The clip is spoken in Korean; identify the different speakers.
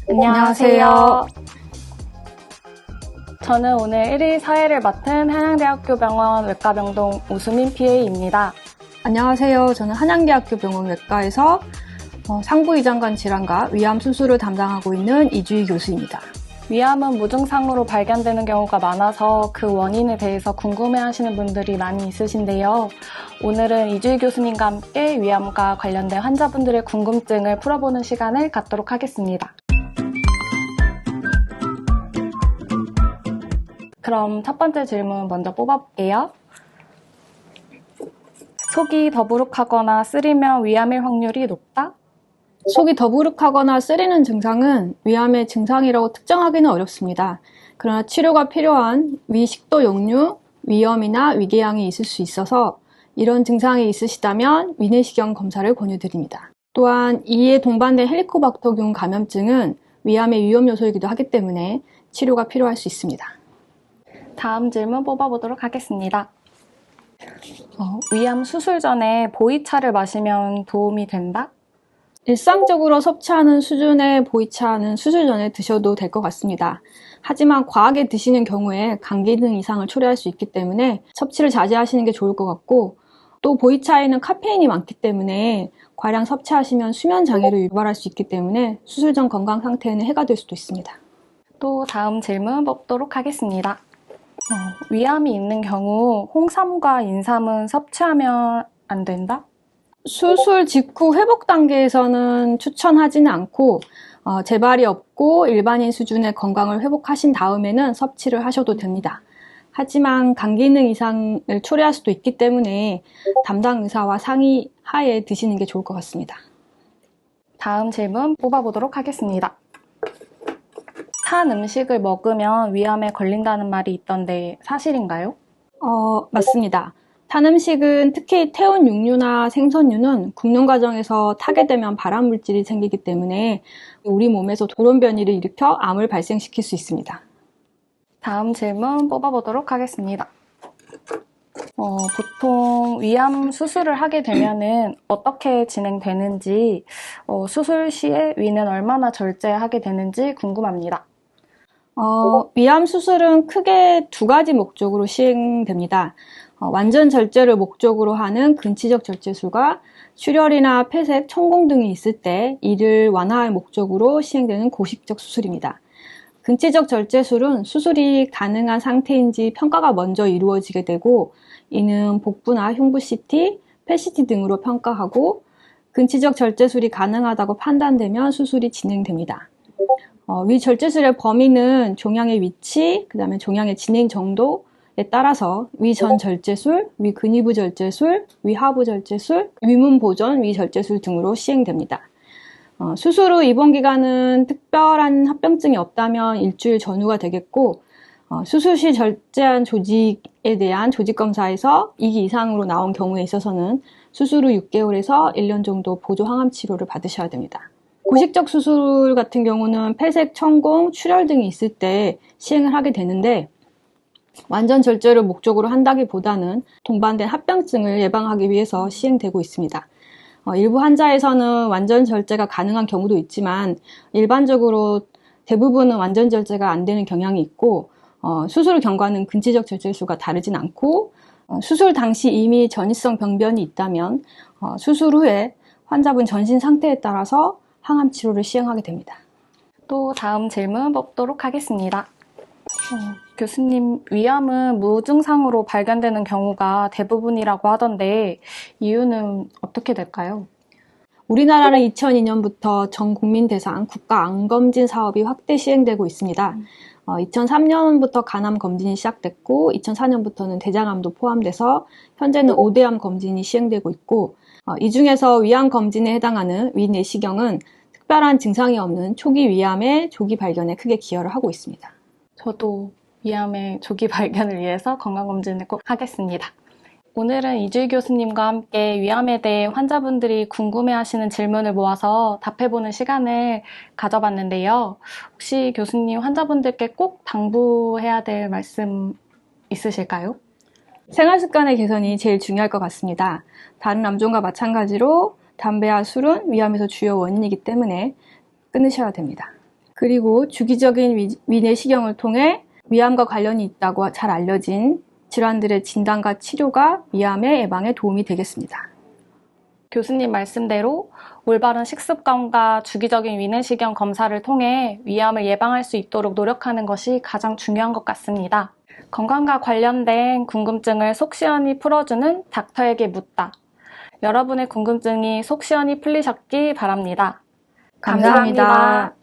Speaker 1: 안녕하세요. 저는 오늘 1일 사회를 맡은 한양대학교 병원 외과병동 오수민 PA입니다.
Speaker 2: 안녕하세요. 저는 한양대학교 병원 외과에서 상부위장관 질환과 위암 수술을 담당하고 있는 이주희 교수입니다.
Speaker 1: 위암은 무증상으로 발견되는 경우가 많아서 그 원인에 대해서 궁금해하시는 분들이 많이 있으신데요. 오늘은 이주희 교수님과 함께 위암과 관련된 환자분들의 궁금증을 풀어보는 시간을 갖도록 하겠습니다. 그럼 첫 번째 질문 먼저 뽑아볼게요. 속이 더부룩하거나 쓰리면 위암일 확률이 높다?
Speaker 2: 속이 더부룩하거나 쓰리는 증상은 위암의 증상이라고 특정하기는 어렵습니다. 그러나 치료가 필요한 위식도 역류, 위염이나 위궤양이 있을 수 있어서 이런 증상이 있으시다면 위내시경 검사를 권유드립니다. 또한 이에 동반된 헬리코박터균 감염증은 위암의 위험 요소이기도 하기 때문에 치료가 필요할 수 있습니다.
Speaker 1: 다음 질문 뽑아보도록 하겠습니다. 위암 수술 전에 보이차를 마시면 도움이 된다?
Speaker 2: 일상적으로 섭취하는 수준의 보이차는 수술 전에 드셔도 될 것 같습니다. 하지만 과하게 드시는 경우에 간 기능 이상을 초래할 수 있기 때문에 섭취를 자제하시는 게 좋을 것 같고, 또 보이차에는 카페인이 많기 때문에 과량 섭취하시면 수면 장애를 유발할 수 있기 때문에 수술 전 건강 상태에는 해가 될 수도 있습니다.
Speaker 1: 또 다음 질문 뽑도록 하겠습니다. 위암이 있는 경우 홍삼과 인삼은 섭취하면 안 된다?
Speaker 2: 수술 직후 회복 단계에서는 추천하지는 않고 재발이 없고 일반인 수준의 건강을 회복하신 다음에는 섭취를 하셔도 됩니다. 하지만 간 기능 이상을 초래할 수도 있기 때문에 담당 의사와 상의하에 드시는 게 좋을 것 같습니다.
Speaker 1: 다음 질문 뽑아보도록 하겠습니다. 탄 음식을 먹으면 위암에 걸린다는 말이 있던데 사실인가요?
Speaker 2: 맞습니다. 탄 음식은 특히 태운 육류나 생선류는 굽는 과정에서 타게 되면 발암 물질이 생기기 때문에 우리 몸에서 돌연 변이를 일으켜 암을 발생시킬 수 있습니다.
Speaker 1: 다음 질문 뽑아보도록 하겠습니다. 보통 위암 수술을 하게 되면은 어떻게 진행되는지, 수술 시에 위는 얼마나 절제하게 되는지 궁금합니다.
Speaker 2: 위암 수술은 크게 두 가지 목적으로 시행됩니다. 완전 절제를 목적으로 하는 근치적 절제술과 출혈이나 폐색, 천공 등이 있을 때 이를 완화할 목적으로 시행되는 고식적 수술입니다. 근치적 절제술은 수술이 가능한 상태인지 평가가 먼저 이루어지게 되고, 이는 복부나 흉부 CT, 펫 CT 등으로 평가하고, 근치적 절제술이 가능하다고 판단되면 수술이 진행됩니다. 위 절제술의 범위는 종양의 위치, 그 다음에 종양의 진행 정도에 따라서 위전 절제술, 위근위부 절제술, 위하부 절제술, 위문 보전 위 절제술 등으로 시행됩니다. 수술 후 입원 기간은 특별한 합병증이 없다면 일주일 전후가 되겠고, 수술 시 절제한 조직에 대한 조직검사에서 2기 이상으로 나온 경우에 있어서는 수술 후 6개월에서 1년 정도 보조 항암 치료를 받으셔야 됩니다. 고식적 수술 같은 경우는 폐색, 천공, 출혈 등이 있을 때 시행을 하게 되는데, 완전 절제를 목적으로 한다기보다는 동반된 합병증을 예방하기 위해서 시행되고 있습니다. 일부 환자에서는 완전 절제가 가능한 경우도 있지만 일반적으로 대부분은 완전 절제가 안 되는 경향이 있고, 수술 경과는 근치적 절제술과 다르진 않고, 수술 당시 이미 전이성 병변이 있다면 수술 후에 환자분 전신 상태에 따라서 항암 치료를 시행하게 됩니다.
Speaker 1: 또 다음 질문 뽑도록 하겠습니다. 교수님, 위암은 무증상으로 발견되는 경우가 대부분이라고 하던데 이유는 어떻게 될까요?
Speaker 2: 우리나라는 2002년부터 전 국민 대상 국가 암검진 사업이 확대 시행되고 있습니다. 2003년부터 간암 검진이 시작됐고 2004년부터는 대장암도 포함돼서 현재는 5대암 검진이 시행되고 있고, 이 중에서 위암 검진에 해당하는 위내시경은 특별한 증상이 없는 초기 위암의 조기 발견에 크게 기여를 하고 있습니다.
Speaker 1: 저도 위암의 조기 발견을 위해서 건강검진을 꼭 하겠습니다. 오늘은 이주희 교수님과 함께 위암에 대해 환자분들이 궁금해하시는 질문을 모아서 답해보는 시간을 가져봤는데요. 혹시 교수님 환자분들께 꼭 당부해야 될 말씀 있으실까요?
Speaker 2: 생활습관의 개선이 제일 중요할 것 같습니다. 다른 암종과 마찬가지로 담배와 술은 위암에서 주요 원인이기 때문에 끊으셔야 됩니다. 그리고 주기적인 위내시경을 통해 위암과 관련이 있다고 잘 알려진 질환들의 진단과 치료가 위암의 예방에 도움이 되겠습니다.
Speaker 1: 교수님 말씀대로 올바른 식습관과 주기적인 위내시경 검사를 통해 위암을 예방할 수 있도록 노력하는 것이 가장 중요한 것 같습니다. 건강과 관련된 궁금증을 속 시원히 풀어주는 닥터에게 묻다. 여러분의 궁금증이 속 시원히 풀리셨기 바랍니다.
Speaker 2: 감사합니다.